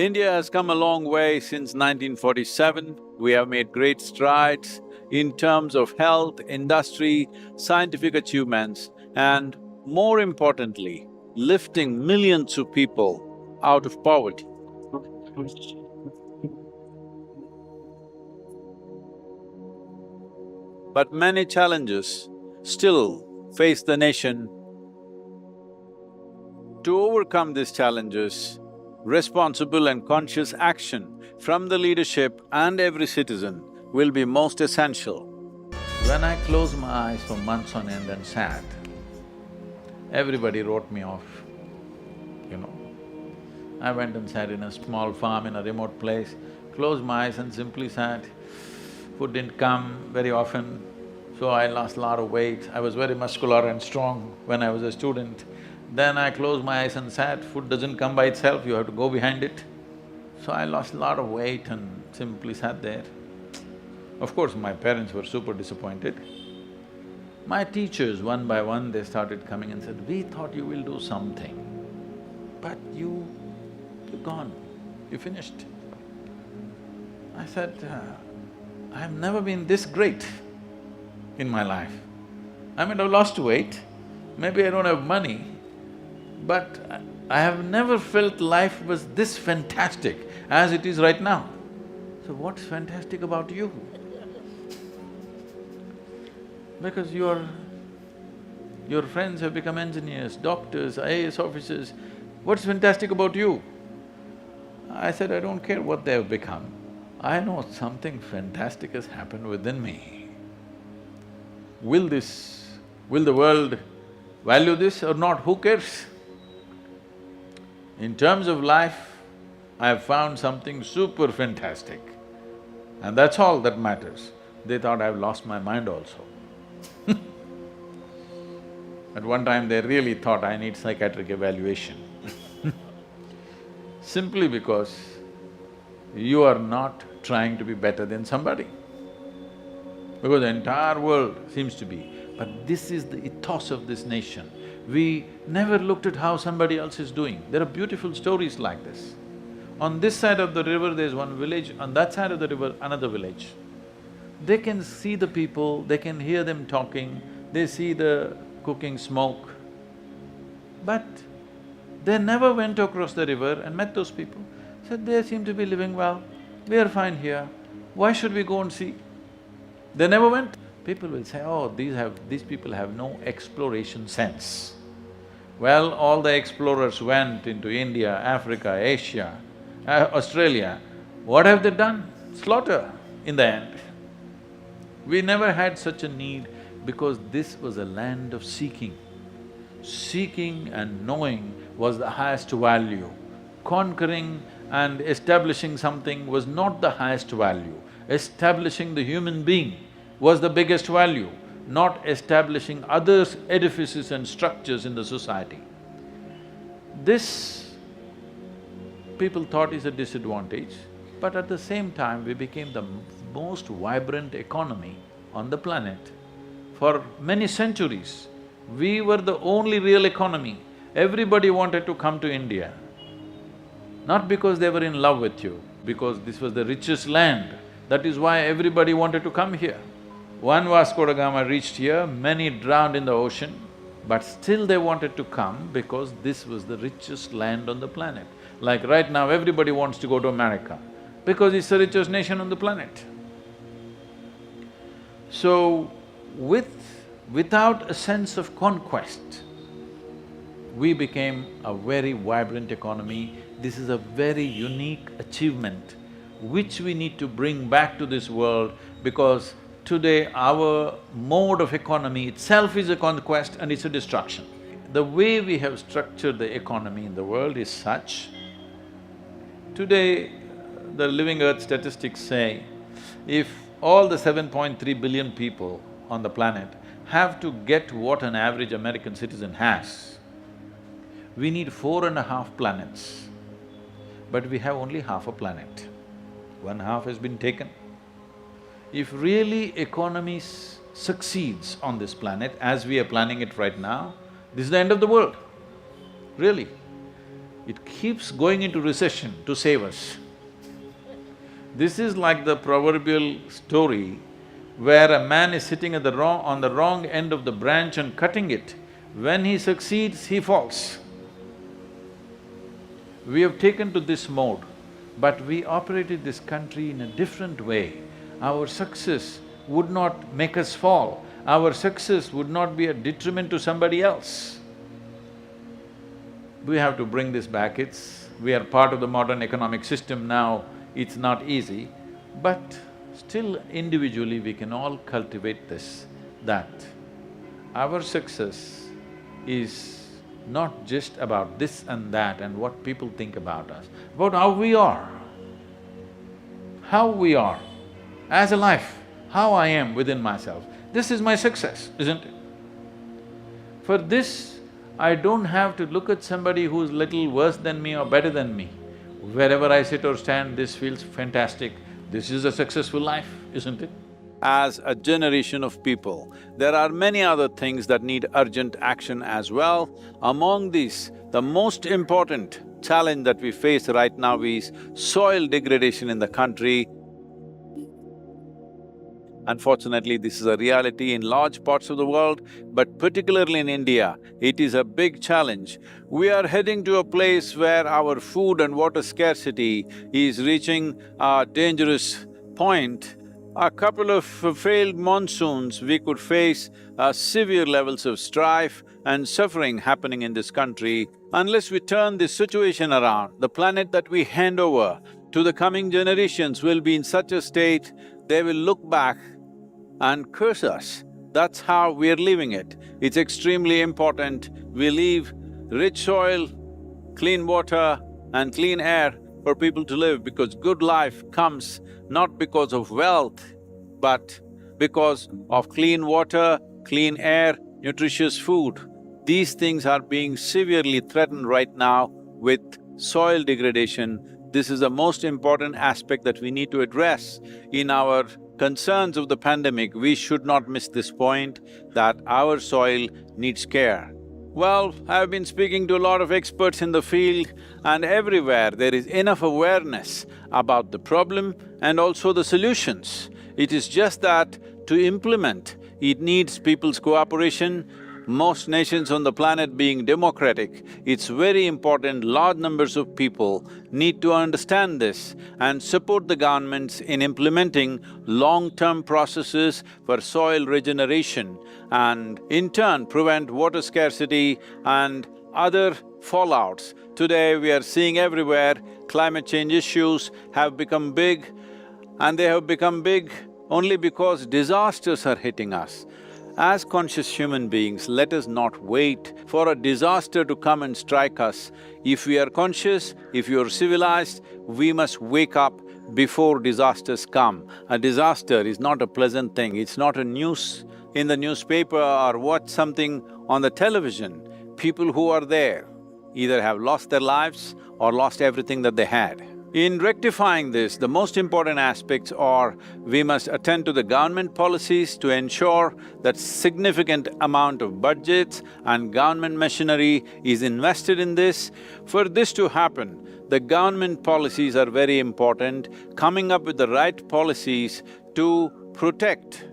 India has come a long way since 1947. We have made great strides in terms of health, industry, scientific achievements, and more importantly, lifting millions of people out of poverty. But many challenges still face the nation. To overcome these challenges, responsible and conscious action from the leadership and every citizen will be most essential. When I closed my eyes for months on end and sat, everybody wrote me off, you know. I went and sat in a small farm in a remote place, closed my eyes and simply sat. Food didn't come very often, so I lost a lot of weight. I was very muscular and strong when I was a student. Then I closed my eyes and sat, food doesn't come by itself, you have to go behind it. So I lost a lot of weight and simply sat there. Of course, my parents were super disappointed. My teachers, one by one, they started coming and said, "We thought you will do something, but you're gone, you finished." I said, I've never been this great in my life. I mean, I've lost weight, maybe I don't have money, but I have never felt life was this fantastic as it is right now. So what's fantastic about you? Because your friends have become engineers, doctors, IAS officers, what's fantastic about you? I said, I don't care what they have become, I know something fantastic has happened within me. Will the world value this or not, who cares? In terms of life, I have found something super fantastic, and that's all that matters. They thought I've lost my mind also. At one time, they really thought I need psychiatric evaluation simply because you are not trying to be better than somebody. Because the entire world seems to be, but this is the ethos of this nation. We never looked at how somebody else is doing. There are beautiful stories like this. On this side of the river, there's one village, on that side of the river, another village. They can see the people, they can hear them talking, they see the cooking smoke, but they never went across the river and met those people. Said, they seem to be living well, we are fine here, why should we go and see? They never went. People will say, oh, these people have no exploration sense. Well, all the explorers went into India, Africa, Asia, Australia. What have they done? Slaughter in the end. We never had such a need because this was a land of seeking. Seeking and knowing was the highest value. Conquering and establishing something was not the highest value. Establishing the human being was the biggest value, not establishing other edifices and structures in the society. This people thought is a disadvantage, but at the same time we became the most vibrant economy on the planet. For many centuries, we were the only real economy. Everybody wanted to come to India, not because they were in love with you, because this was the richest land. That is why everybody wanted to come here. One Vasco da Gama reached here, many drowned in the ocean, but still they wanted to come because this was the richest land on the planet. Like right now, everybody wants to go to America because it's the richest nation on the planet. So, without a sense of conquest, we became a very vibrant economy. This is a very unique achievement which we need to bring back to this world because today our mode of economy itself is a conquest and it's a destruction. The way we have structured the economy in the world is such, today the living earth statistics say, if all the 7.3 billion people on the planet have to get what an average American citizen has, we need 4.5 planets, but we have only half a planet. One half has been taken. If really economy succeeds on this planet as we are planning it right now, this is the end of the world, really. it keeps going into recession to save us. This is like the proverbial story where a man is sitting on the wrong end of the branch and cutting it. When he succeeds, he falls. We have taken to this mode, but we operated this country in a different way. Our success would not make us fall, our success would not be a detriment to somebody else. We have to bring this back. We are part of the modern economic system now, it's not easy, but still individually we can all cultivate this, that our success is not just about this and that and what people think about us, about how we are as a life, how I am within myself. This is my success, isn't it? For this, I don't have to look at somebody who's little worse than me or better than me. Wherever I sit or stand, this feels fantastic. This is a successful life, isn't it? As a generation of people, there are many other things that need urgent action as well. Among these, the most important challenge that we face right now is soil degradation in the country. Unfortunately, this is a reality in large parts of the world, but particularly in India, it is a big challenge. We are heading to a place where our food and water scarcity is reaching a dangerous point. A couple of failed monsoons, we could face severe levels of strife and suffering happening in this country. Unless we turn this situation around, the planet that we hand over to the coming generations will be in such a state, they will look back and curse us. That's how we're leaving it. It's extremely important we leave rich soil, clean water and clean air for people to live, because good life comes not because of wealth, but because of clean water, clean air, nutritious food. These things are being severely threatened right now with soil degradation. This is the most important aspect that we need to address. In our concerns of the pandemic, we should not miss this point that our soil needs care. Well, I've been speaking to a lot of experts in the field, and everywhere there is enough awareness about the problem and also the solutions. It is just that to implement, it needs people's cooperation. Most nations on the planet being democratic, it's very important large numbers of people need to understand this and support the governments in implementing long-term processes for soil regeneration and in turn prevent water scarcity and other fallouts. Today we are seeing everywhere climate change issues have become big, and they have become big only because disasters are hitting us. As conscious human beings, let us not wait for a disaster to come and strike us. If we are conscious, if you are civilized, we must wake up before disasters come. A disaster is not a pleasant thing, it's not a news in the newspaper or watch something on the television. People who are there either have lost their lives or lost everything that they had. In rectifying this, the most important aspects are we must attend to the government policies to ensure that significant amount of budgets and government machinery is invested in this. For this to happen, the government policies are very important. Coming up with the right policies to protect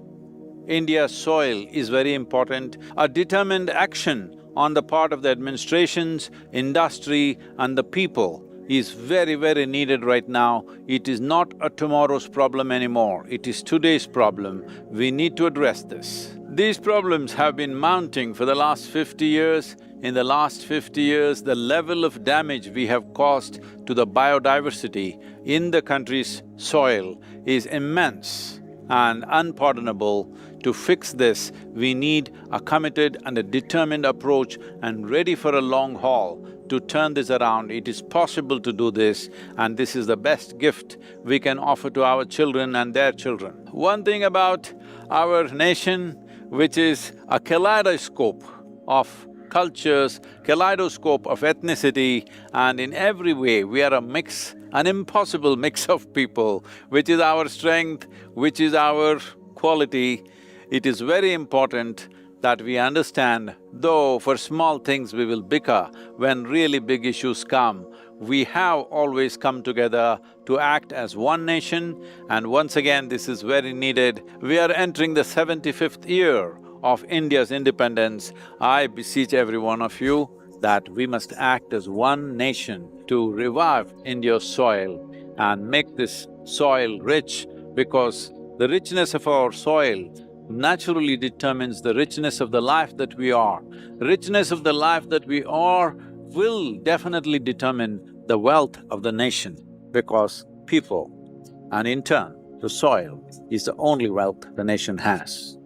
India's soil is very important. A determined action on the part of the administrations, industry and the people is very, very needed right now. It is not a tomorrow's problem anymore, it is today's problem. We need to address this. These problems have been mounting for the last 50 years. In the last 50 years, the level of damage we have caused to the biodiversity in the country's soil is immense and unpardonable. To fix this, we need a committed and a determined approach and ready for a long haul to turn this around. It is possible to do this, and this is the best gift we can offer to our children and their children. One thing about our nation, which is a kaleidoscope of cultures, kaleidoscope of ethnicity, and in every way we are a mix, an impossible mix of people, which is our strength, which is our quality. It is very important that we understand, though for small things we will bicker, when really big issues come, we have always come together to act as one nation, and once again this is very needed. We are entering the 75th year of India's independence. I beseech every one of you that we must act as one nation to revive India's soil and make this soil rich, because the richness of our soil naturally determines the richness of the life that we are. Richness of the life that we are will definitely determine the wealth of the nation, because people and in turn the soil is the only wealth the nation has.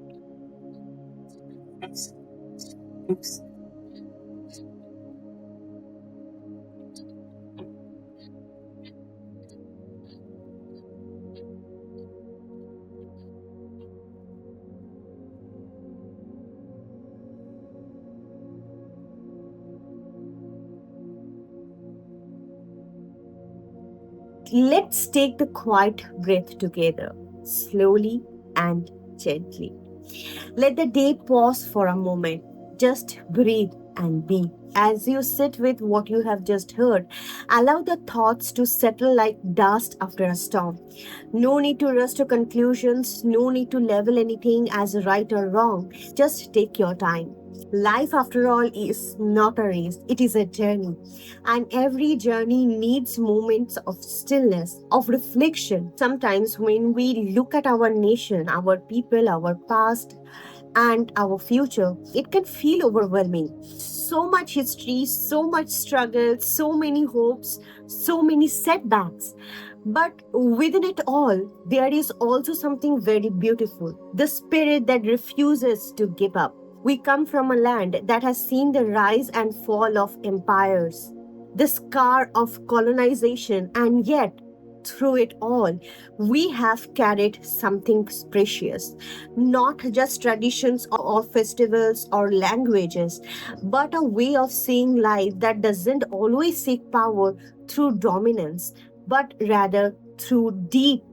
Let's take the quiet breath together, slowly and gently. Let the day pause for a moment. Just breathe and be. As you sit with what you have just heard, allow the thoughts to settle like dust after a storm. No need to rush to conclusions, no need to label anything as right or wrong. Just take your time. Life, after all, is not a race, it is a journey. And every journey needs moments of stillness, of reflection. Sometimes, when we look at our nation, our people, our past, and our future, it can feel overwhelming. So much history, so much struggle, so many hopes, so many setbacks. But within it all, there is also something very beautiful, the spirit that refuses to give up. We come from a land that has seen the rise and fall of empires, the scar of colonization, and yet, through it all, we have carried something precious. Not just traditions or festivals or languages, but a way of seeing life that doesn't always seek power through dominance, but rather through deep,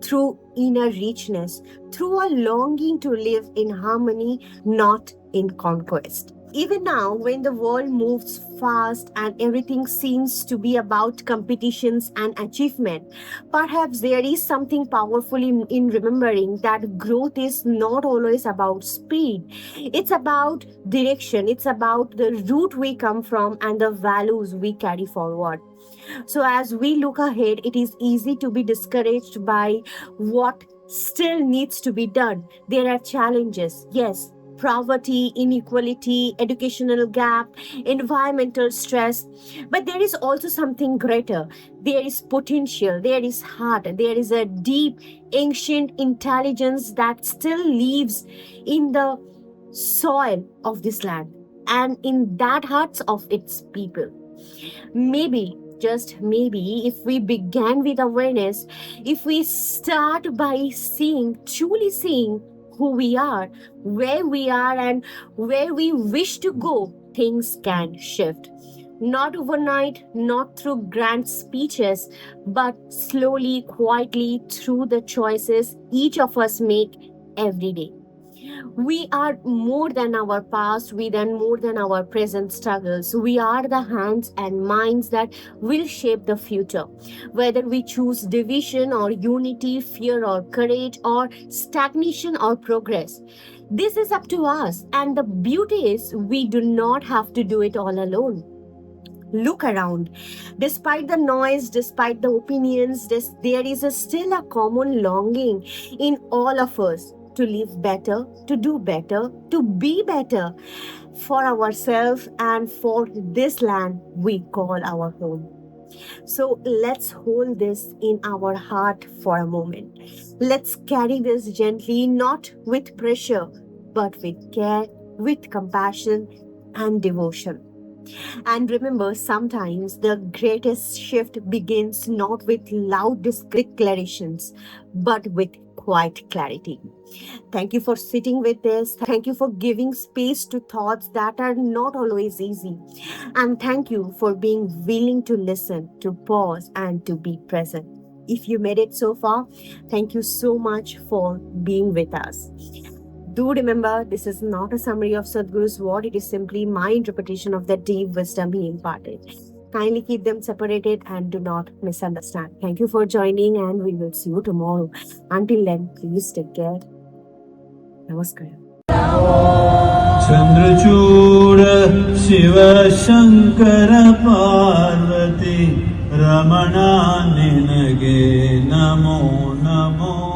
through inner richness, through a longing to live in harmony, not in conquest. Even now, when the world moves fast and everything seems to be about competitions and achievement, perhaps there is something powerful in remembering that growth is not always about speed. It's about direction, it's about the route we come from and the values we carry forward. So, as we look ahead, it is easy to be discouraged by what still needs to be done. There are challenges, yes. Poverty, inequality, educational gap, environmental stress. But there is also something greater. There is potential, there is heart, there is a deep, ancient intelligence that still lives in the soil of this land and in that hearts of its people. Maybe, just maybe, if we began with awareness, if we start by seeing, truly seeing who we are, where we are, and where we wish to go, things can shift. Not overnight, not through grand speeches, but slowly, quietly through the choices each of us make every day. We are more than our past, we are more than our present struggles. We are the hands and minds that will shape the future. Whether we choose division or unity, fear or courage, or stagnation or progress, this is up to us. And the beauty is, we do not have to do it all alone. Look around. Despite the noise, despite the opinions, there is still a common longing in all of us to live better, to do better, to be better for ourselves and for this land we call our home. So let's hold this in our heart for a moment. Let's carry this gently, not with pressure, but with care, with compassion and devotion. And remember, sometimes the greatest shift begins not with loud declarations, but with quiet clarity. Thank you for sitting with this. Thank you for giving space to thoughts that are not always easy. And thank you for being willing to listen, to pause, and to be present. If you made it so far, thank you so much for being with us. Do remember, this is not a summary of Sadhguru's word, it is simply my interpretation of the deep wisdom he imparted. Kindly keep them separated and do not misunderstand. Thank you for joining, and we will see you tomorrow. Until then, please take care. Namaskar. Chandrachud Shiv Shankar Parvati Ramana निनगे Namo Namo